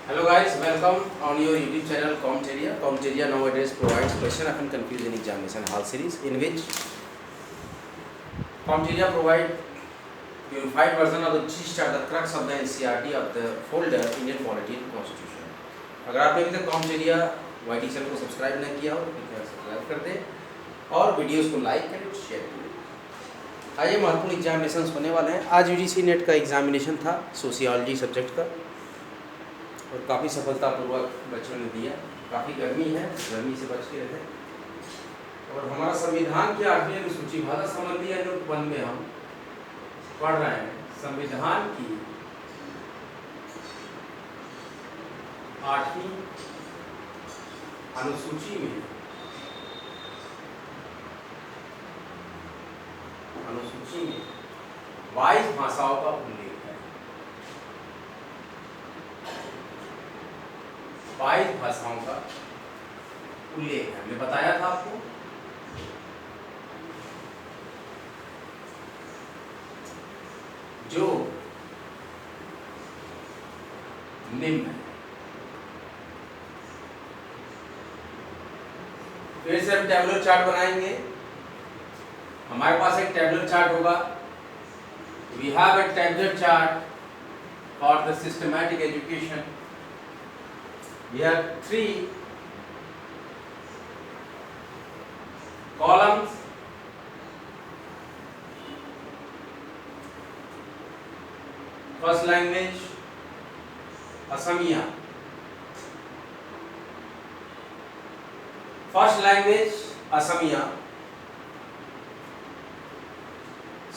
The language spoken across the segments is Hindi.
Hello guys, welcome on your YouTube channel Comteria. Comteria nowadays provides question and confusion examination hall series in which Comteria provide unified version of the gist or the crux of the NCERT of the folder Indian Polity and Constitution. अगर आपने अभी तक Comteria YT चैनल को सब्सक्राइब नहीं किया हो तो कृपया सब्सक्राइब कर दें और वीडियोस को लाइक करें और शेयर करें। आइए महत्वपूर्ण एग्जामिनेशन होने वाले हैं। आज यूजीसी नेट का एग्जामिनेशन था सोशियोलॉजी सब्जेक्ट का और काफ़ी सफलतापूर्वक बच्चों ने दिया। काफ़ी गर्मी है, गर्मी से बच के रहे। और हमारा संविधान की 8वीं अनुसूची भाषा संबंधी अनुच्छेद 1 में हम पढ़ रहे हैं। संविधान की 8वीं अनुसूची में 22 भाषाओं का उल्लेख है। 22 भाषाओं का उल्लेख है। हमने बताया था आपको जो निम्न है। फिर से हम टेबुलर चार्ट बनाएंगे। हमारे पास एक टेबुलर चार्ट होगा। We have a tabular chart for the systematic education. We have 3 columns. First language Asamiya. First language Asamiya.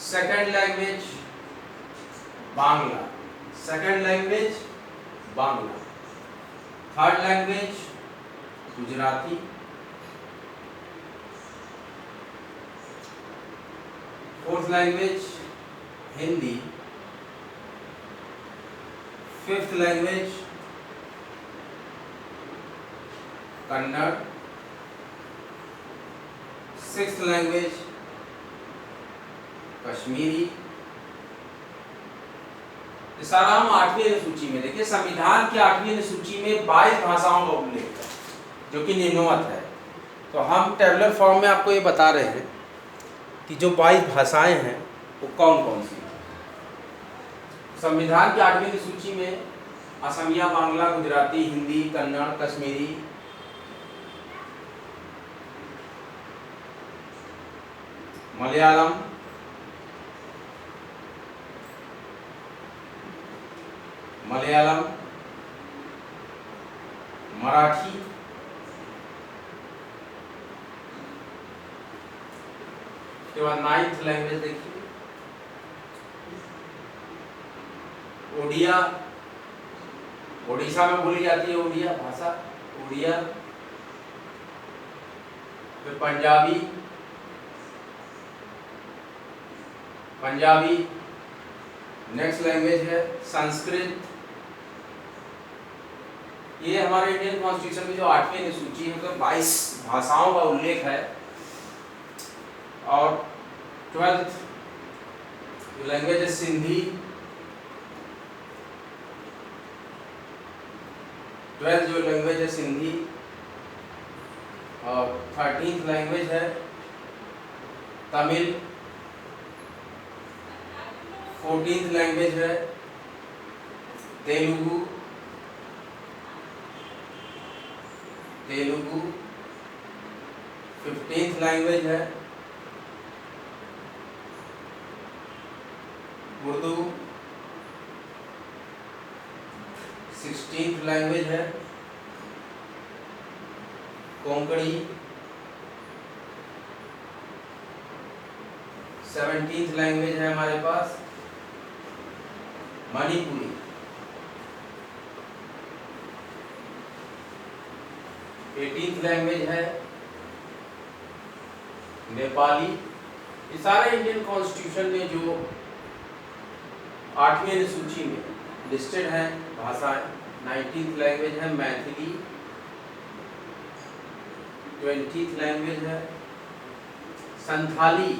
Second language Bangla. Second language Bangla. Third language Gujarati. Fourth language Hindi. Fifth language Kannada. Sixth language Kashmiri. ये सारा हम 8वीं अनुसूची में देखिए। संविधान की 8वीं अनुसूची में 22 भाषाओं का उल्लेख है जो कि निम्नवत है। तो हम टेबुलर फॉर्म में आपको ये बता रहे हैं कि जो 22 भाषाएं हैं वो कौन कौन सी हैं। संविधान की 8वीं अनुसूची में असमिया, बांग्ला, गुजराती, हिंदी, कन्नड़, कश्मीरी, मलयालम, मराठी, उसके बाद 9th लैंग्वेज देखिए ओडिया। ओडिशा में बोली जाती है ओडिया भाषा, ओडिया। फिर पंजाबी। नेक्स्ट लैंग्वेज है संस्कृत। ये हमारे इंडियन कॉन्स्टिट्यूशन में जो 8वीं अनुसूची है तो 22 भाषाओं का उल्लेख है। और 12th लैंग्वेज है सिंधी। 12th जो लैंग्वेज है सिंधी। और 13th लैंग्वेज है तमिल। 14th लैंग्वेज है तेलुगु। 15th लैंग्वेज है उर्दू। 16th लैंग्वेज है कोंकणी। 17th लैंग्वेज है हमारे पास मणिपुरी। 18th लैंग्वेज है नेपाली। ये सारे इंडियन कॉन्स्टिट्यूशन में जो 8वीं अनुसूची में लिस्टेड हैं भाषाएं। 19th लैंग्वेज है मैथिली। 20th लैंग्वेज है संथाली।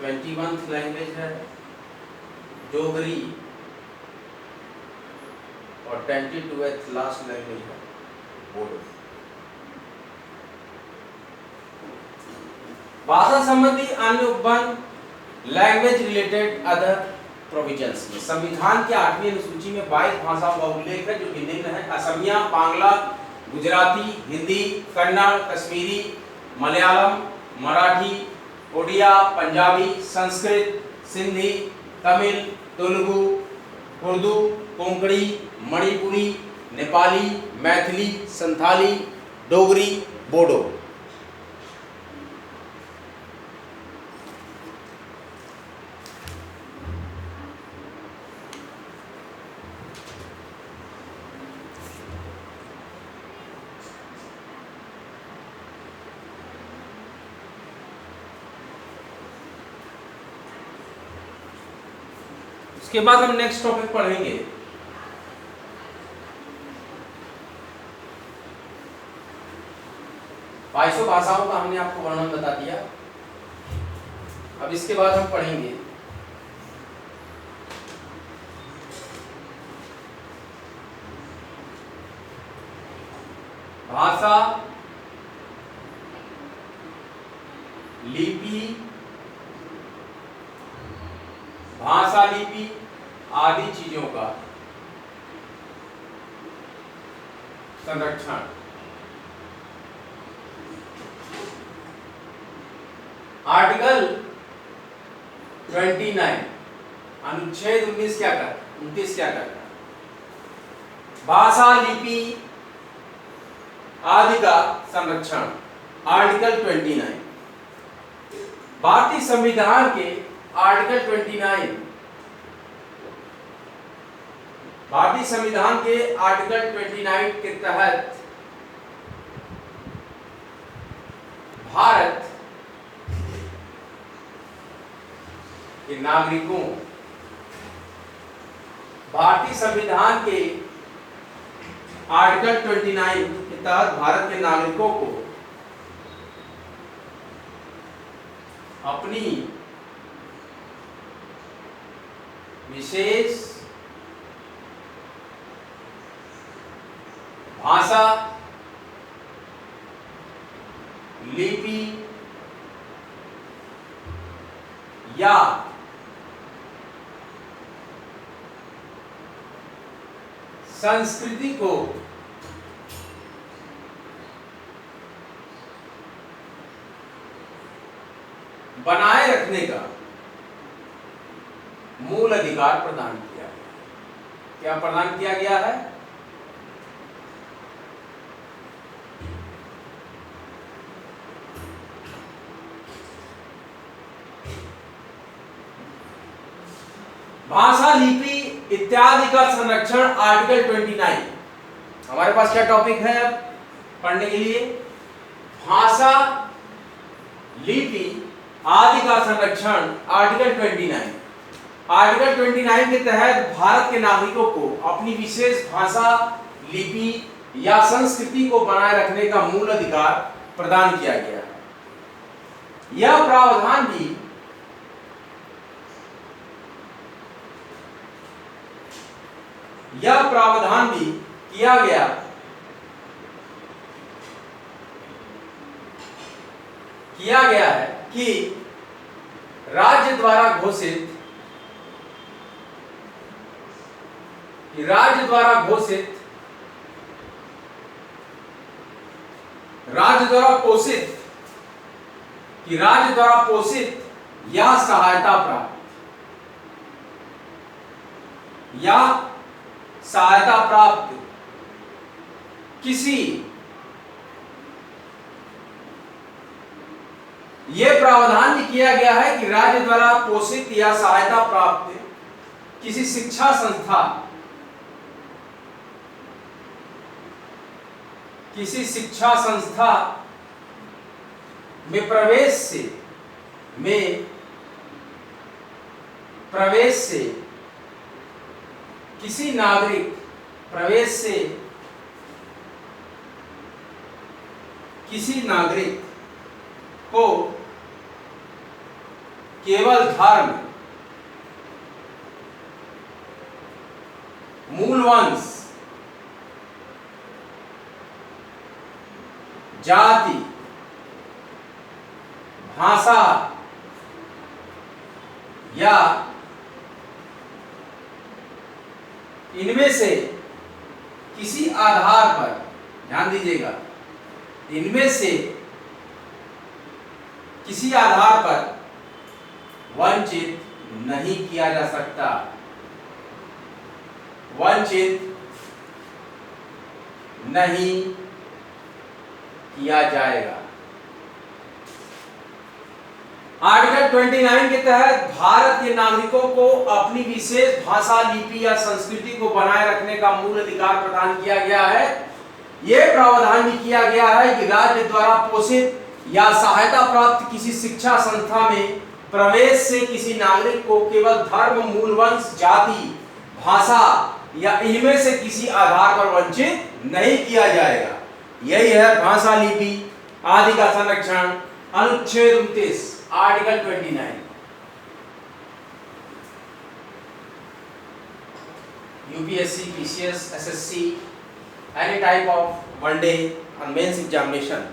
21st लैंग्वेज है डोगरी। और टेंटेटिव टू लास्ट लैंग्वेज है बोडो। भाषा संबंधी अन्य उपबंध लैंग्वेज रिलेटेड अदर प्रोविजंस में संविधान के 8वीं अनुसूची में 22 भाषाओं का उल्लेख है जो कि निम्न है: असमिया, बांग्ला, गुजराती, हिंदी, कन्नड़, कश्मीरी, मलयालम, मराठी, ओडिया, पंजाबी, संस्कृत, सिंधी, तमिल, तेलुगु, उर्दू, कोंकणी, मणिपुरी, नेपाली, मैथिली, संथाली, डोगरी, बोडो। उसके बाद हम नेक्स्ट टॉपिक पढ़ेंगे बाईसों भाषाओं का हमने आपको वर्णन बता दिया। अब इसके बाद हम पढ़ेंगे भाषा, लिपि, भाषा लिपि आदि चीजों का संरक्षण। आर्टिकल 29 अनुच्छेद 29 क्या कहता है, 29 क्या कहता है? भाषा लिपि आदि का संरक्षण। आर्टिकल 29 भारतीय संविधान के आर्टिकल 29 भारतीय संविधान के आर्टिकल 29 के तहत भारत के नागरिकों, भारतीय संविधान के आर्टिकल 29 के तहत भारत के नागरिकों को अपनी विशेष भाषा, लिपि या संस्कृति को बनाए रखने का मूल अधिकार प्रदान किया गया। क्या प्रदान किया गया है? भाषा, लिपि इत्यादि का संरक्षण आर्टिकल 29। हमारे पास क्या टॉपिक है अब पढ़ने के लिए? भाषा, लिपि आदि का संरक्षण आर्टिकल 29। आर्टिकल 29 के तहत भारत के नागरिकों को अपनी विशेष भाषा, लिपि या संस्कृति को बनाए रखने का मूल अधिकार प्रदान किया गया है। यह प्रावधान भी किया गया है कि राज्य द्वारा घोषित राज्य द्वारा पोषित या सहायता प्राप्त किसी, यह प्रावधान भी किया गया है कि राज्य द्वारा पोषित या सहायता प्राप्त किसी शिक्षा संस्था में प्रवेश से किसी नागरिक को केवल धर्म, मूल वंश जाति, भाषा या इनमें से किसी आधार पर, ध्यान दीजिएगा, इनमें से किसी आधार पर वंचित नहीं किया जा सकता, वंचित नहीं किया जाएगा। आर्टिकल 29 के तहत भारत के नागरिकों को अपनी विशेष भाषा, लिपि या संस्कृति को बनाए रखने का मूल अधिकार प्रदान किया गया है। यह प्रावधान भी किया गया है कि राज्य द्वारा पोषित या सहायता प्राप्त किसी शिक्षा संस्था में प्रवेश से किसी नागरिक को केवल धर्म, मूल वंश, जाति, भाषा या इनमें से किसी आधार पर वंचित नहीं किया जाएगा। यही है भाषा, लिपि आदि का संरक्षण, अनुच्छेद 29, article 29। UPSC, PCS, SSC, any type of one day and mains examination,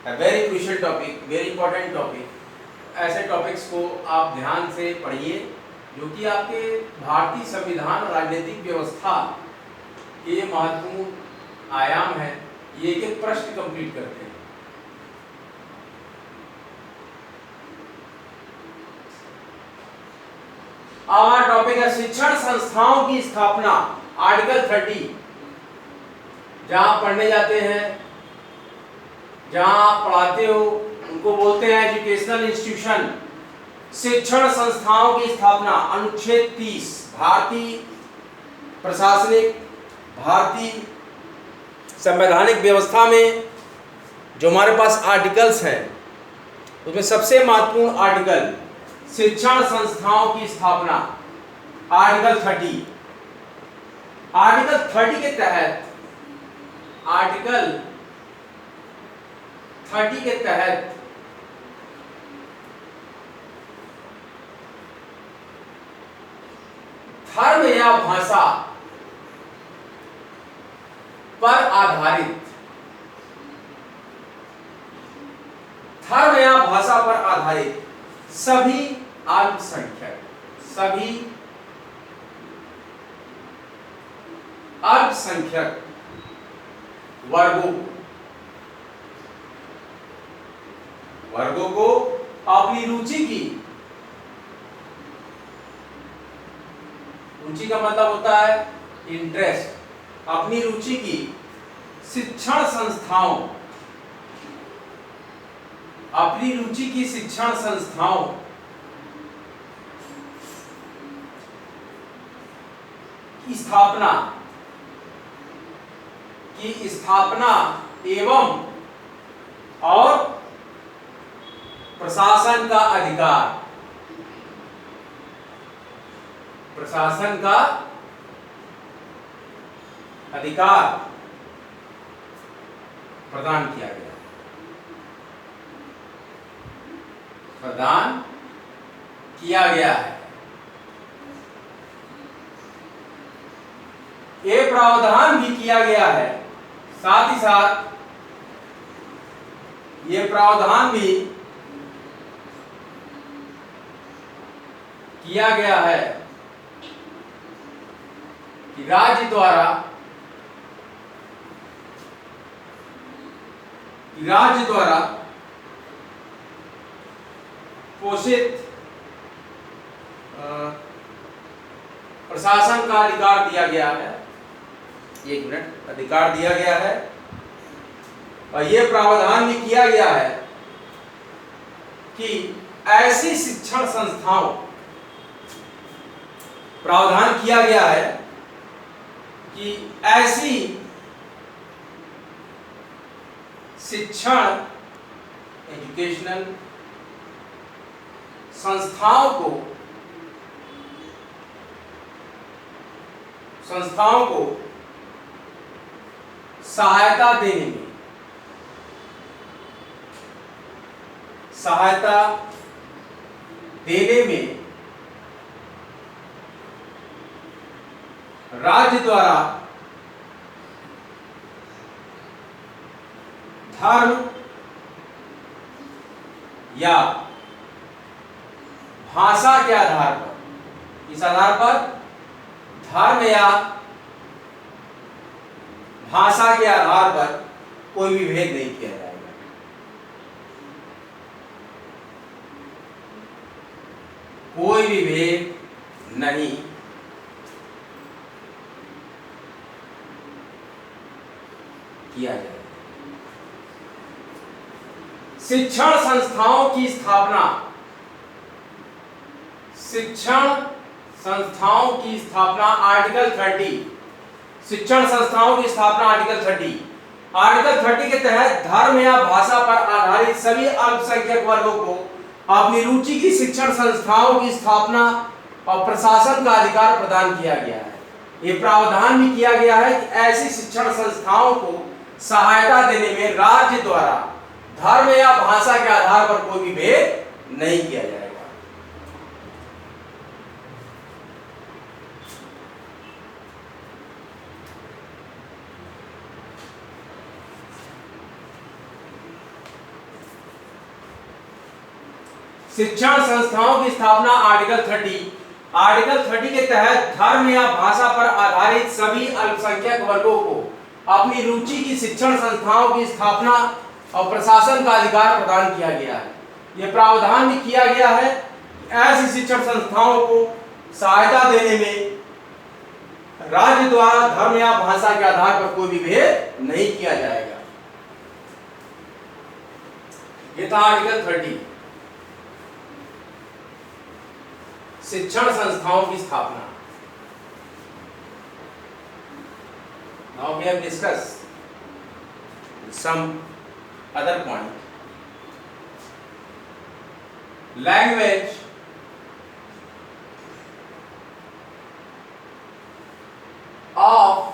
a very crucial topic, very important topic। ऐसे टॉपिक्स को आप ध्यान से पढ़िए जो कि आपके भारतीय संविधान और राजनीतिक व्यवस्था के ये महत्वपूर्ण आयाम है। ये एक प्रश्न कंप्लीट करते हैं। हमारा टॉपिक है शिक्षण संस्थाओं की स्थापना, आर्टिकल 30। जहां पढ़ने जाते हैं, जहां आप पढ़ाते हो, उनको बोलते हैं एजुकेशनल इंस्टीट्यूशन। शिक्षण संस्थाओं की स्थापना, अनुच्छेद 30, भारतीय प्रशासनिक, भारतीय संवैधानिक व्यवस्था में जो हमारे पास आर्टिकल्स हैं, उसमें सबसे महत्वपूर्ण आर्टिकल शिक्षण संस्थाओं की स्थापना, आर्टिकल 30। आर्टिकल 30 के तहत, आर्टिकल 30 के तहत धर्म या भाषा पर आधारित, धर्म या भाषा पर आधारित सभी अल्पसंख्यक, सभी अल्पसंख्यक वर्गों को अपनी रुचि की, रुचि का मतलब होता है इंटरेस्ट, अपनी रुचि की शिक्षण संस्थाओं, अपनी रुचि की शिक्षण संस्थाओं की स्थापना एवं और प्रशासन का अधिकार, प्रशासन का अधिकार प्रदान किया गया, प्रदान किया गया है। ये प्रावधान भी किया गया है, साथ ही साथ ये प्रावधान भी किया गया है कि राज्य द्वारा पोषित प्रशासन का अधिकार दिया गया है, एक मिनट, अधिकार दिया गया है। और यह प्रावधान भी किया गया है कि ऐसी शिक्षण संस्थाओं, प्रावधान किया गया है कि ऐसी शिक्षण एजुकेशनल संस्थाओं को सहायता देने में राज्य द्वारा धर्म या भाषा के आधार पर, इस आधार पर धर्म या भाषा के आधार पर कोई भी भेद नहीं किया जाएगा। कोई भी भेद नहीं किया जाएगा। शिक्षण संस्थाओं की स्थापना, शिक्षण संस्थाओं की स्थापना आर्टिकल 30, शिक्षण संस्थाओं की स्थापना आर्टिकल 30, आर्टिकल 30 के तहत धर्म या भाषा पर आधारित सभी अल्पसंख्यक वर्गों को अपनी रुचि की शिक्षण संस्थाओं की स्थापना और प्रशासन का अधिकार प्रदान किया गया है। ये प्रावधान भी किया गया है कि ऐसी शिक्षण संस्थाओं को सहायता देने में राज्य द्वारा धर्म या भाषा के आधार पर कोई भी भेद नहीं किया जाएगा। शिक्षण संस्थाओं की स्थापना आर्टिकल 30, आर्टिकल 30 के तहत धर्म या भाषा पर आधारित सभी अल्पसंख्यक वर्गों को अपनी रुचि की शिक्षण संस्थाओं की स्थापना और प्रशासन का अधिकार प्रदान किया गया है। यह प्रावधान भी किया गया है कि ऐसी शिक्षण संस्थाओं को सहायता देने में राज्य द्वारा धर्म या भाषा के आधार पर कोई भी भेद नहीं किया जाएगा। यह था आर्टिकल 30, शिक्षण संस्थाओं की स्थापना। Now we have discussed some other point. Language of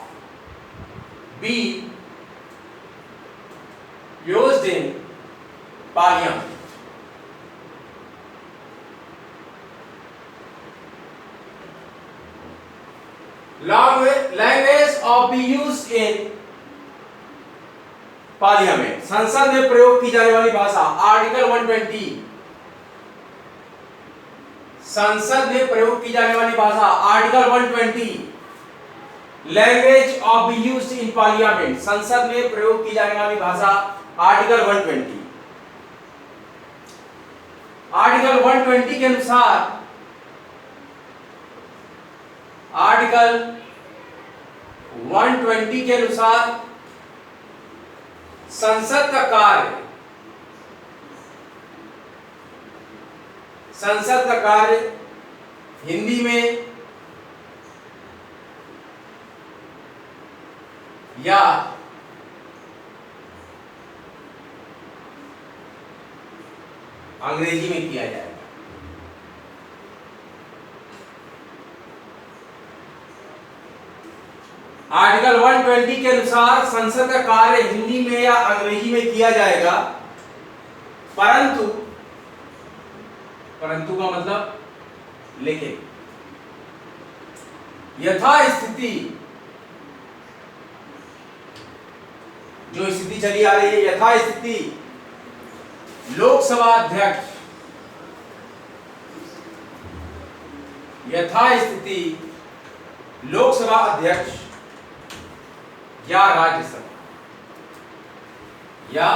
being used in Parliament. Language of be used in parliament, संसद में प्रयोग की जाने वाली भाषा आर्टिकल 120, संसद में प्रयोग की जाने वाली भाषा article 120, language of be used in parliament, संसद में प्रयोग की जाने वाली भाषा आर्टिकल 120। आर्टिकल 120 के अनुसार, आर्टिकल 120 के अनुसार संसद का कार्य, संसद का कार्य हिंदी में या अंग्रेजी में किया जाएगा। आर्टिकल 120 के अनुसार संसद का कार्य हिंदी में या अंग्रेजी में किया जाएगा, परंतु, परंतु का मतलब लेकिन, यथास्थिति, जो स्थिति चली आ रही है, यथास्थिति लोकसभा अध्यक्ष, यथास्थिति लोकसभा अध्यक्ष या राज्यसभा, या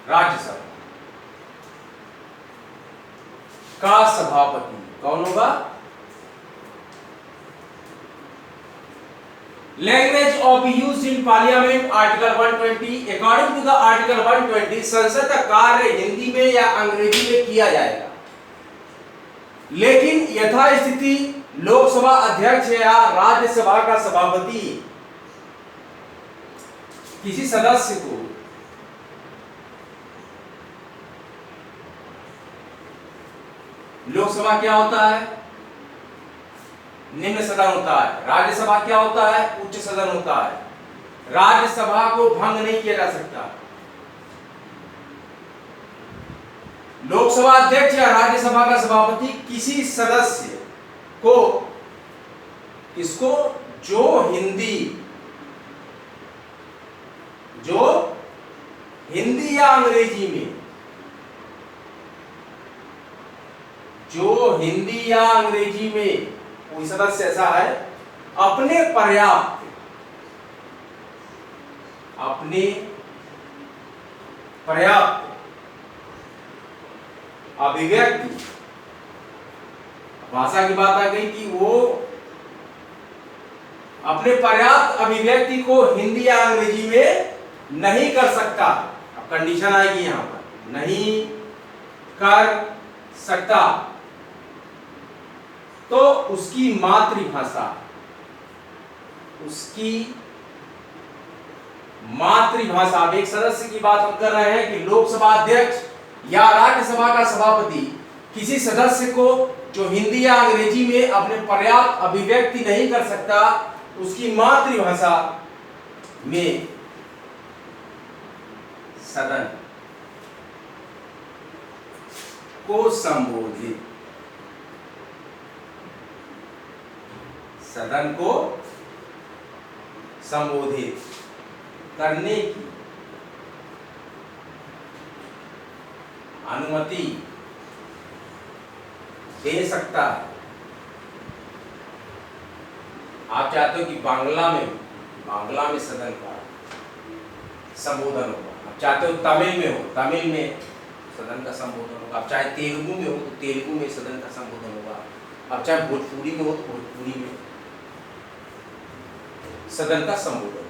राज्यसभा का सभापति कौन होगा? Language of used in parliament article 120, according to the article 120 संसद का कार्य हिंदी में या अंग्रेजी में किया जाएगा, लेकिन यथास्थिति लोकसभा अध्यक्ष या राज्यसभा का सभापति किसी सदस्य को लोकसभा क्या होता है? निम्न सदन होता है। राज्यसभा क्या होता है? उच्च सदन होता है। राज्यसभा को भंग नहीं किया जा सकता। लोकसभा अध्यक्ष या राज्यसभा का सभापति किसी सदस्य को, किसको? जो हिंदी या अंग्रेजी में, जो हिंदी या अंग्रेजी में कोई सदस्य ऐसा है अपने पर्याप्त अभिव्यक्ति, भाषा की बात आ गई कि वो अपने पर्याप्त अभिव्यक्ति को हिंदी या अंग्रेजी में नहीं कर सकता। अब कंडीशन आएगी यहां पर, नहीं कर सकता, तो उसकी मातृभाषा, अब एक सदस्य की बात हम कर रहे हैं कि लोकसभा अध्यक्ष या राज्यसभा का सभापति किसी सदस्य को जो हिंदी या अंग्रेजी में अपने पर्याप्त अभिव्यक्ति नहीं कर सकता, उसकी मातृभाषा में सदन को संबोधित करने की अनुमति दे सकता है। आप चाहते हो कि बांग्ला में सदन का संबोधन होगा, आप चाहते हो तमिल में सदन का संबोधन होगा, आप चाहे तेलुगु में हो तो तेलुगु में सदन का संबोधन होगा, आप चाहे भोजपुरी में हो तो भोजपुरी में सदन का संबोधन।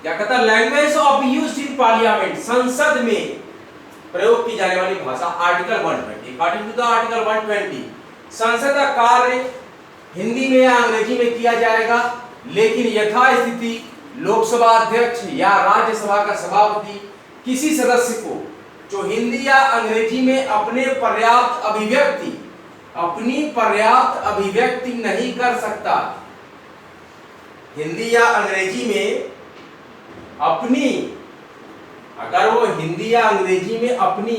क्या कहता है? Language of used in parliament, संसद में प्रयोग की जाने वाली भाषा। Article 120, according to the article 120 संसद का कार्य हिंदी में या अंग्रेजी में किया जाएगा, लेकिन यथास्थिति लोकसभा अध्यक्ष या राज्यसभा का सभापति किसी सदस्य को जो हिंदी या अंग्रेजी में अपनी पर्याप्त अभिव्यक्ति नहीं कर सकता, हिंदी या अंग्रेजी में अगर वो हिंदी या अंग्रेजी में अपनी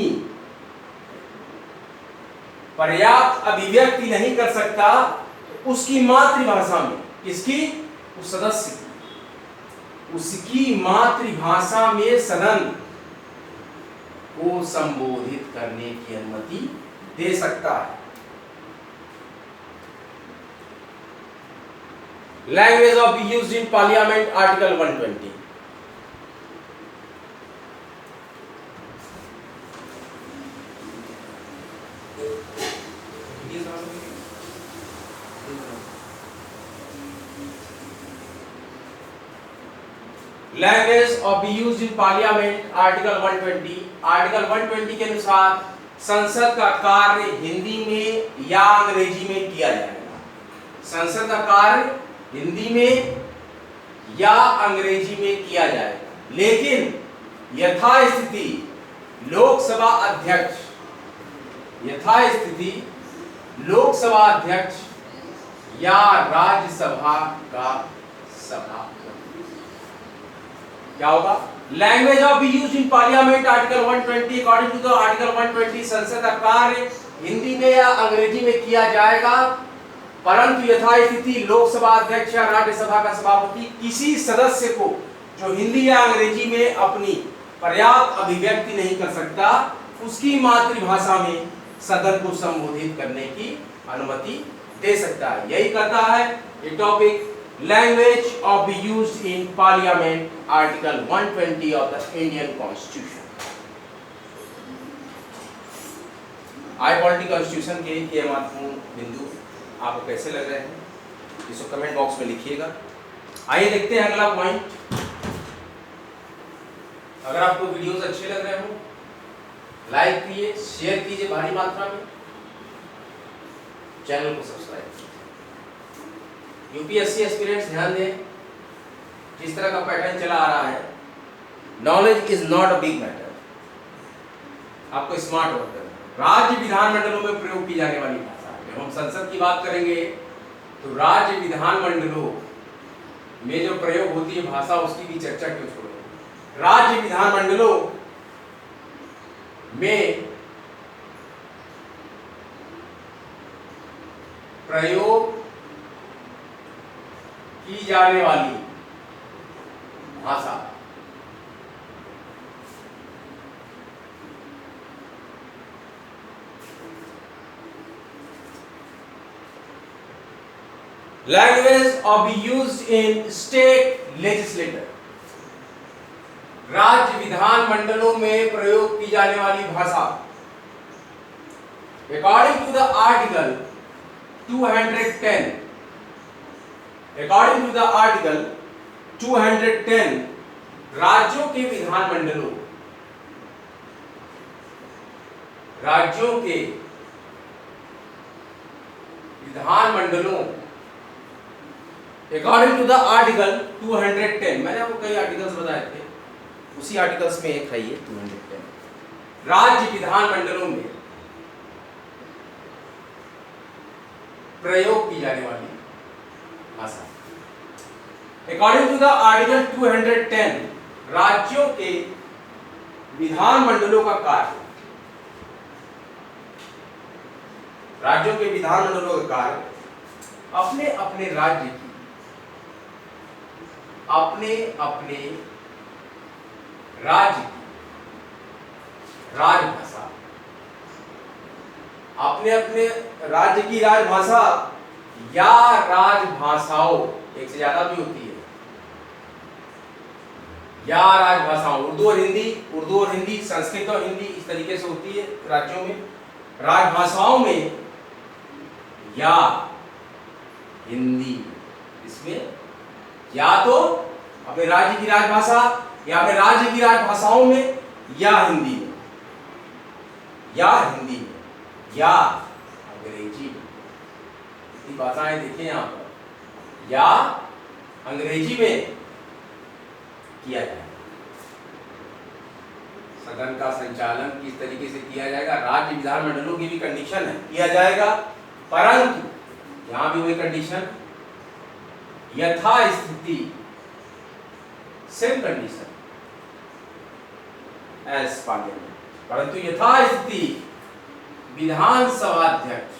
पर्याप्त अभिव्यक्ति नहीं कर सकता, उसकी मातृभाषा में, किसकी? उस सदस्य की, उसकी मातृभाषा में सदन को संबोधित करने की अनुमति दे सकता है। Language of used in parliament, article 120। Language of used in parliament, article 120। Article 120 के अनुसार संसद का कार्य हिंदी में या अंग्रेजी में किया जाएगा। संसद का कार्य हिंदी में या अंग्रेजी में किया जाएगा, लेकिन यथास्थिति लोकसभा अध्यक्ष या राज्यसभा का सभापति। क्या होगा? Language of used in parliament, article 120, according to the article 120 संसद का कार्य हिंदी में या अंग्रेजी में किया जाएगा, परंतु यथास्थिति लोकसभा अध्यक्ष या राज्यसभा का सभापति किसी सदस्य को जो हिंदी या अंग्रेजी में अपनी पर्याप्त अभिव्यक्ति नहीं कर सकता, उसकी मातृभाषा में सदन को संबोधित करने की अनुमति दे सकता है। यही कहता है ये topic, language of used in parliament, article 120 of the Indian constitution. I polity constitution के ये महत्वपूर्ण बिंदु आपको कैसे लग रहे हैं, इसको कमेंट बॉक्स में लिखिएगा। आइए देखते हैं अगला पॉइंट। अगर आपको वीडियोस अच्छे लग रहे हो, लाइक कीजिए, शेयर कीजिए भारी मात्रा में, चैनल को सब्सक्राइब कीजिए। यूपीएससी एस्पिरेंट्स ध्यान दें, जिस तरह का पैटर्न चला आ रहा है, knowledge is not a big matter, आपको स्मार्ट वर्क करना। राज्य विधानमंडलों में प्रयोग की जाने वाली भाषा, जब हम संसद की बात करेंगे तो राज्य विधानमंडलों में जो प्रयोग होती है भाषा, उसकी भी चर्चा क्यों छोड़ो। राज्य विधानमंडलों में प्रयोग की जाने वाली भाषा language of be used in state legislator, राज्य विधान मंडलों में प्रयोग की जाने वाली भाषा। According to the article 210, according to the article 210, राज्यों के विधानमंडलों, राज्यों के विधानमंडलों, अकॉर्डिंग टू द आर्टिकल 210, मैंने आपको कई आर्टिकल्स बताए थे, उसी आर्टिकल्स में एक है ये 210, राज्य विधानमंडलों में प्रयोग की जाने वाली भाषा। अकॉर्डिंग टू द आर्टिकल 210, राज्यों के विधानमंडलों का कार्य, राज्यों के विधानमंडलों का कार्य अपने अपने राज्य की, अपने अपने राज्य की राजभाषा, अपने अपने राज्य की राजभाषा या राजभाषाओं, एक से ज्यादा भी होती है, या राजभाषाओं, उर्दू और हिंदी, संस्कृत और हिंदी, इस तरीके से होती है राज्यों में। राजभाषाओं में या हिंदी, इसमें या तो अपने राज्य की राजभाषा या अपने राज्य की राजभाषाओं में या हिंदी में, या हिंदी में या अंग्रेजी में, इतनी भाषाएं देखिए यहाँ पर, या अंग्रेजी में किया जाएगा। सदन का संचालन किस तरीके से किया जाएगा, राज्य विधानमंडलों की भी कंडीशन है, किया जाएगा, परंतु यहां भी वही कंडीशन, यथास्थिति, सेम कंडीशन एज पार्लियामेंट, परंतु यथास्थिति विधानसभा अध्यक्ष,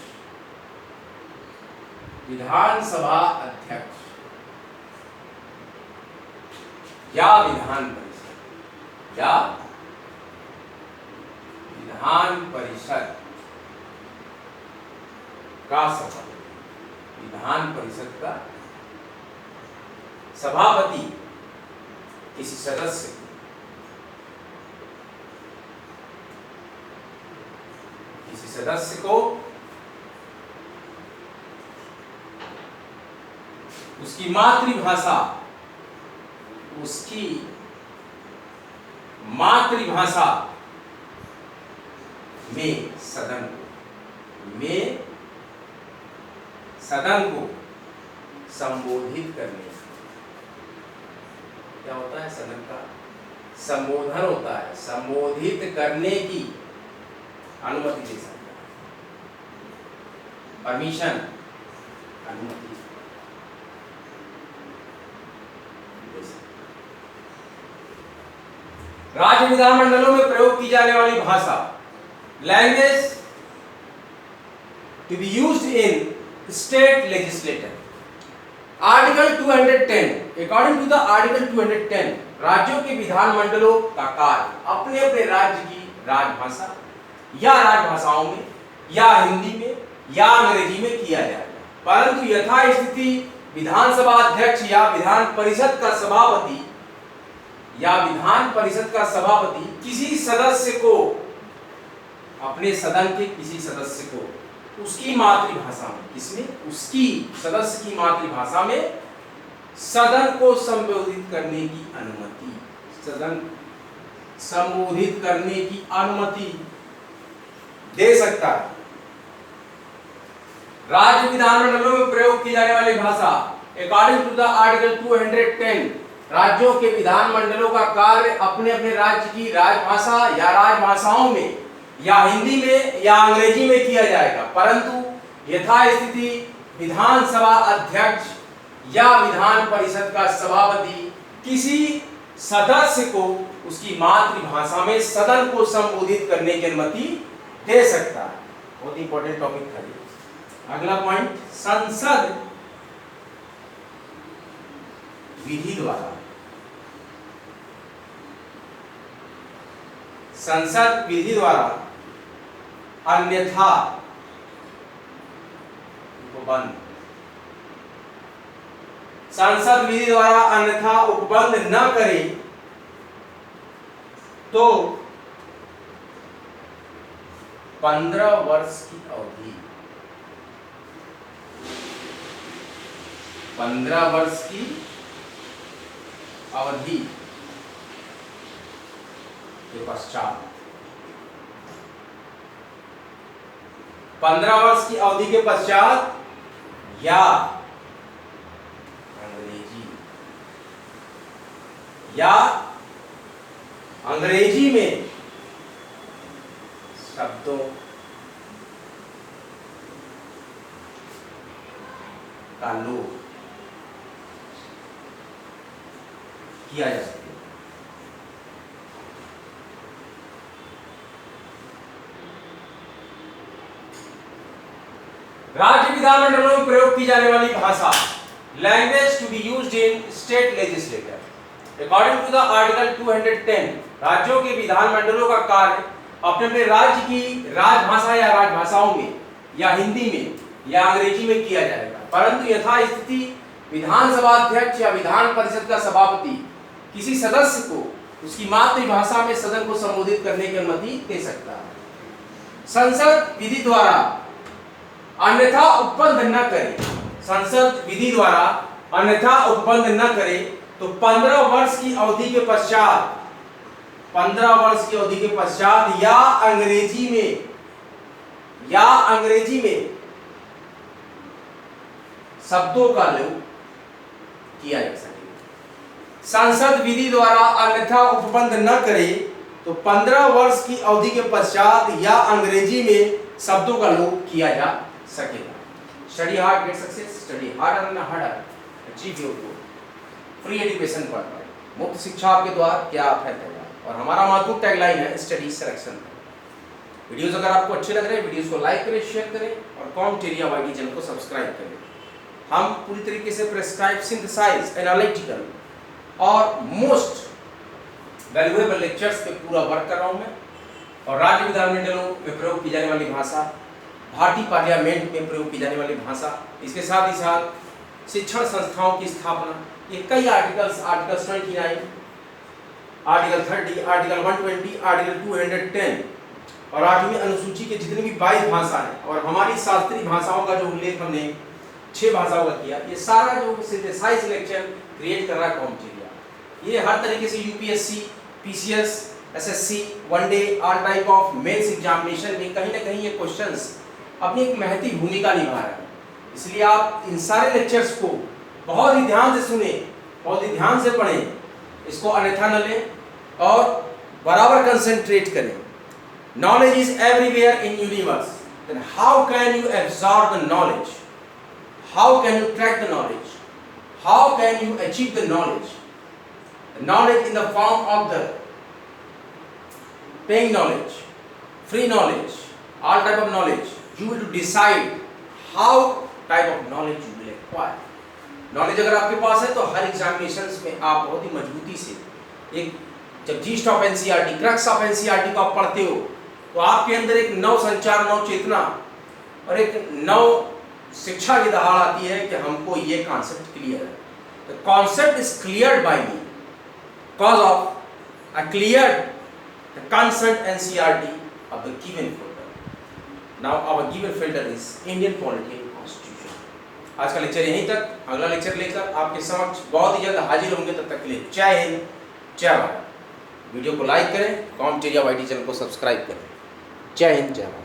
विधानसभा अध्यक्ष या विधान परिषद, या विधान परिषद का सभापति, विधान परिषद का सभापति किसी सदस्य को उसकी मातृभाषा, उसकी मातृभाषा में सदन को संबोधित करने, क्या होता है, सदन का संबोधन होता है, संबोधित करने की अनुमति दे सकता है, परमिशन, अनुमति दे सकता है। राज्य विधानमंडलों में प्रयोग की जाने वाली भाषा, language to be used in state legislator, article 210, according to the article 210, राज्यों के विधानमंडलों का कार्य अपने अपने राज्य की राजभाषा या राजभाषाओं में या हिंदी में या अंग्रेजी में किया जाएगा, परंतु यथास्थिति विधानसभा अध्यक्ष या विधान परिषद का सभापति या विधान परिषद का सभापति किसी सदस्य को, अपने सदन के किसी सदस्य को उसकी मातृभाषा में, इसमें उसकी सदस्य की मातृभाषा में सदन को संबोधित करने की अनुमति, सदन संबोधित करने की अनुमति दे सकता है। राज्य विधानमंडलों में प्रयोग की जाने वाली भाषा, अकॉर्डिंग टू द आर्टिकल 210, राज्यों के विधानमंडलों का कार्य अपने अपने राज्य की राजभाषा या राजभाषाओं में या हिंदी में या अंग्रेजी में किया जाएगा, परंतु यथास्थिति विधानसभा अध्यक्ष या विधान परिषद का सभापति किसी सदस्य को उसकी मातृभाषा में सदन को संबोधित करने की अनुमति दे सकता है। बहुत इंपॉर्टेंट टॉपिक था ये। अगला पॉइंट, संसद विधि द्वारा, संसद विधि द्वारा अन्यथा बंद, संसद विधि द्वारा अन्यथा उपबंध न करे तो 15 वर्ष की अवधि, 15 वर्ष की अवधि के पश्चात, 15 वर्ष की अवधि के पश्चात या अंग्रेजी में शब्दों का लोप किया जा सकता है। राज्य विधानमंडलों में प्रयोग की जाने वाली भाषा, language to be used in state legislator. According to the article 210, राज्यों के विधानमंडलों का कार्य अपने अपने राज्य की राजभाषा या राजभाषाओं में या हिंदी में या अंग्रेजी में किया जाएगा, परंतु यथास्थिति विधानसभा अध्यक्ष या विधान परिषद का सभापति किसी सदस्य को उसकी मातृभाषा में सदन को संबोधित करने की अनुमति दे सकता है। संसद विधि द्वारा अन्यथा उपबंध न करे, संसद विधि द्वारा अन्यथा उपबंध न करे तो 15 वर्ष की अवधि के पश्चात, 15 वर्ष की अवधि के पश्चात या अंग्रेजी में शब्दों का लोप किया जा सके। संसद विधि द्वारा अन्यथा उपबंध न करे तो 15 वर्ष की अवधि के पश्चात या अंग्रेजी में शब्दों का लोप किया जा सकेगा। Study hard, get success, study harder and harder, achieve your goal. Free education पर मुफ्त शिक्षा आपके द्वार, क्या आप है तैयार। और हमारा महत्वपूर्ण टैगलाइन है स्टडी सिलेक्शन। वीडियोस अगर आपको अच्छे लग रहे हैं, वीडियोस को लाइक करें, शेयर करें और कॉमटेरिया वाईटी चैनल को सब्सक्राइब करें। हम पूरी तरीके से प्रेस्क्राइब, सिंथेसाइज, एनालिटिकल और मोस्ट वैल्यूएबल लेक्चर्स पे पूरा वर्क कर रहा हूं मैं। और राज्य विधानमंडलों में प्रयोग की जाने वाली भाषा, भारतीय पार्लियामेंट में प्रयोग की जाने वाली भाषा, इसके साथ ही साथ शिक्षण संस्थाओं की स्थापना, ये कई articles, article 29, article 30, article 120, article 210 और 8वीं अनुसूची के जितनी भी 22 भाषा है और हमारी शास्त्रीय भाषाओं का जो उल्लेख हमने 6 भाषाओं का किया, ये सारा जो सिंथेसाइज लेक्चर क्रिएट कर रहा है कॉमटेरिया। ये हर तरीके से UPSC, PCS, SSC, one day, all type of mains examination में कहीं ना कहीं ये क्वेश्चंस अपनी एक महती भूमिका निभा रहे हैं। इसलिए आप इन सारे लेक्चर्स को बहुत ही ध्यान से सुने, बहुत ही ध्यान से पढ़ें, इसको अन्यथा न लें और बराबर कंसंट्रेट करें। Knowledge is everywhere in universe, then how can you absorb the knowledge, how can you track the knowledge, how can you achieve the knowledge, knowledge in the form of the paying knowledge, free knowledge, all type of knowledge. You will decide how type of knowledge you will acquire. Knowledge अगर आपके पास है तो हर एग्जामिनेशंस में आप बहुत ही मजबूती से एक, जब yeast of NCERT, crux of NCERT को आप पढ़ते हो तो आपके अंदर एक नव संचार, नव चेतना और एक नव शिक्षा की दहाड़ आती है कि हमको ये कॉन्सेप्ट क्लियर है। The concept is cleared by me because of I cleared the concerned NCERT of the given folder. Now our given folder is Indian Polity and Constitution. आज का लेक्चर यहीं तक, अगला लेक्चर लेकर आपके समक्ष बहुत ही जल्द हाजिर होंगे। तब तक के लिए जय हिंद, जय भारत। वीडियो को लाइक करें, कॉमटेरिया वाईटी चैनल को सब्सक्राइब करें। जय हिंद, जय भारत।